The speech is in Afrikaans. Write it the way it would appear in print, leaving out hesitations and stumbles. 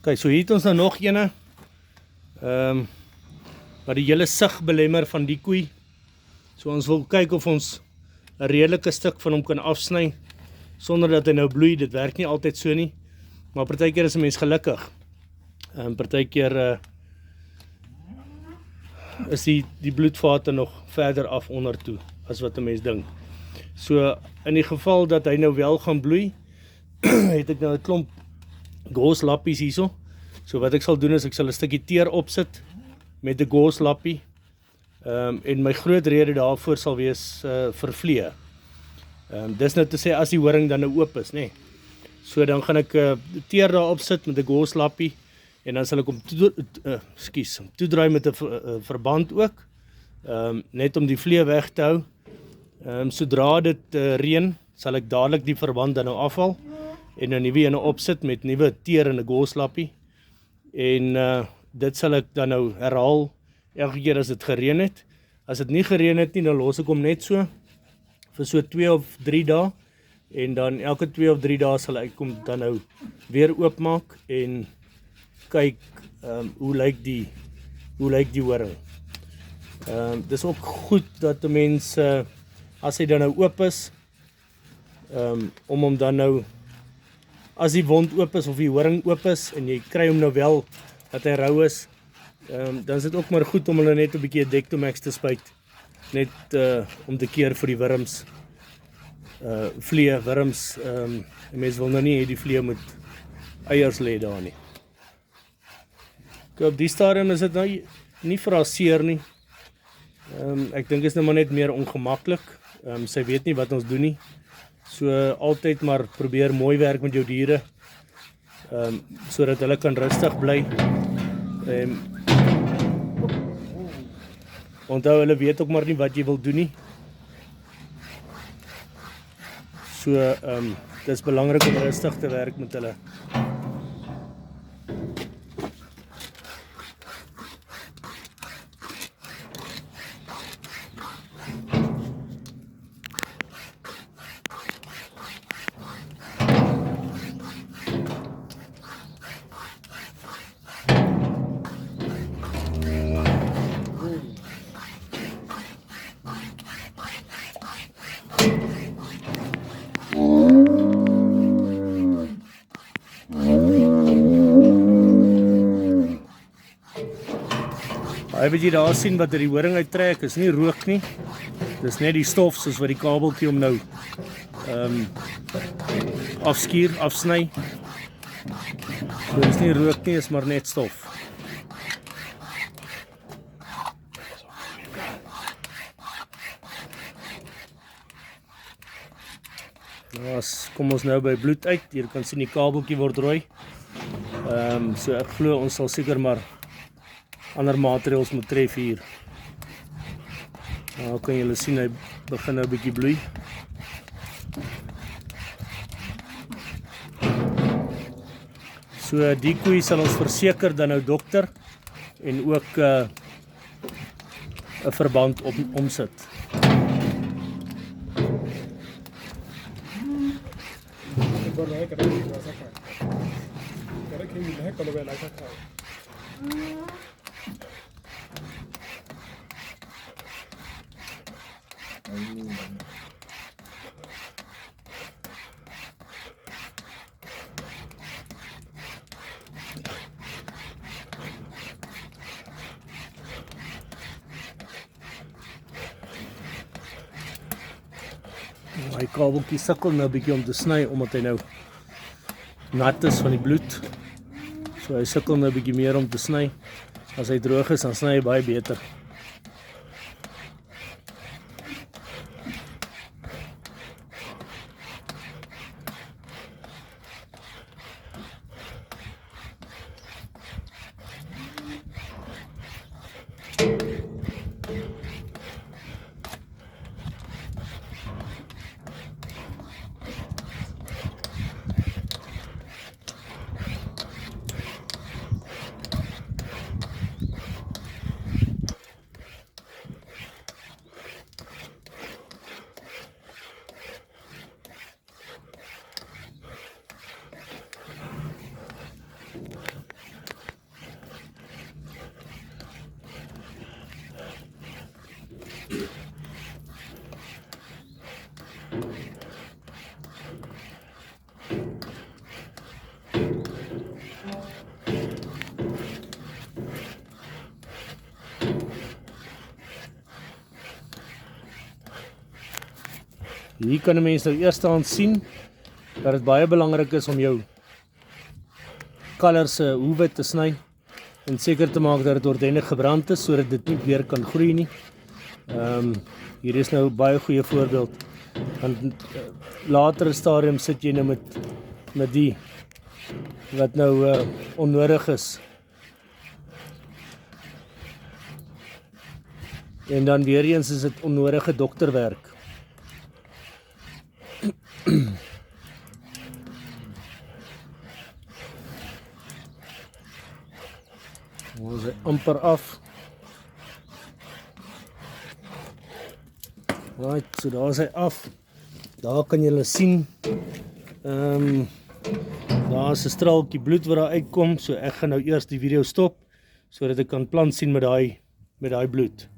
Kijk, so hier het ons nou nog ene. Wat die hele sig belemmer van die koei. So ons wil kyk of ons 'n redelike stuk van hom kan afsny sonder dat hy nou bloei. Dit werk nie altyd so nie, maar partykeer is 'n mens gelukkig. Partykeer is die bloedvate nog verder af onder toe as wat 'n mens dink. So in die geval dat hy nou wel gaan bloei, het ek nou 'n klomp gauze lappies hierso. So wat ek sal doen is ek sal 'n stukkie teer opsit met 'n gauze lappie. En my groot rede daarvoor sal wees vir vliee. Dis nou te sê as die horing dan nou oop is, nê. So dan gaan ek teer daarop sit met 'n gauze lappie en dan sal ek hom toedraai met 'n verband ook, net om die vliee weg te hou. Sodra dit reën, sal ek dadelik die verband dan nou afhaal en 'n nuwe ene opsit met nuwe teer en 'n gauze lappie. En dit sal ek dan nou herhaal elke keer as dit gereën het. As dit nie gereën het nie, dan los ek hom net so vir so 2 of 3 dae en dan elke 2 of 3 dae sal ek hom dan nou weer oopmaak en kyk hoe lyk die horing. Dis ook goed dat 'n mens as hy dan nou oop is, om hom dan nou, as die wond oop is of die horing oop is en jy kry hom nou wel dat hy rou is, dan is dit ook maar goed om hulle net 'n bietjie Dectomax te spuit, net om te keer vir die wurms, vliee, wurms. Mense wil nou nie hê die vliee moet eiers lê daar nie. Op die stadium is dit nou nie verraseer nie. Ek dink is nou maar net meer ongemaklik. Sy weet nie wat ons doen nie. So altyd maar probeer mooi werk met jou diere, sodat hulle kan rustig bly. Onthou, hulle weet ook maar nie wat jy wil doen nie. So dit is belangrik om rustig te werk met hulle. Hy wat jy daar sien wat die horing uittrek is nie rook nie. Dis net die stof soos wat die kabeltjie hom nou afsny. So dis nie rook nie, is maar net stof. Kom ons nou by bloed uit. Hier kan sien die kabeltjie word rooi. So ek glo ons sal seker maar ander materiaals moet tref hier. Nou kan julle sien hy begin nou 'n bietjie bloei. So die koei sal ons verseker dan nou dokter en ook 'n verband omsit. Hy kabeltjie sukkel nou 'n bietjie om te sny omdat hy nou nat is van die bloed. So hy sukkel nou 'n bietjie meer om te sny. As hy droog is, dan sny hy baie beter. Hier kan 'n mens nou eerstens sien dat dit baie belangrik is om jou kaller se hoewe te sny en seker te maak dat dit ordentlik gebrand is sodat dit nie weer kan groei nie. Hier is nou 'n baie goeie voorbeeld. Want latere stadium sit jy nou met die wat nou onnodig is. En dan weer eens is dit onnodige dokterwerk. Ons is amper af. Right, so daar is hy af. Daar kan julle sien. Daar is 'n straaltjie bloed wat daar uitkom, so ek gaan nou eers die video stop sodat ek kan plant sien met daai bloed.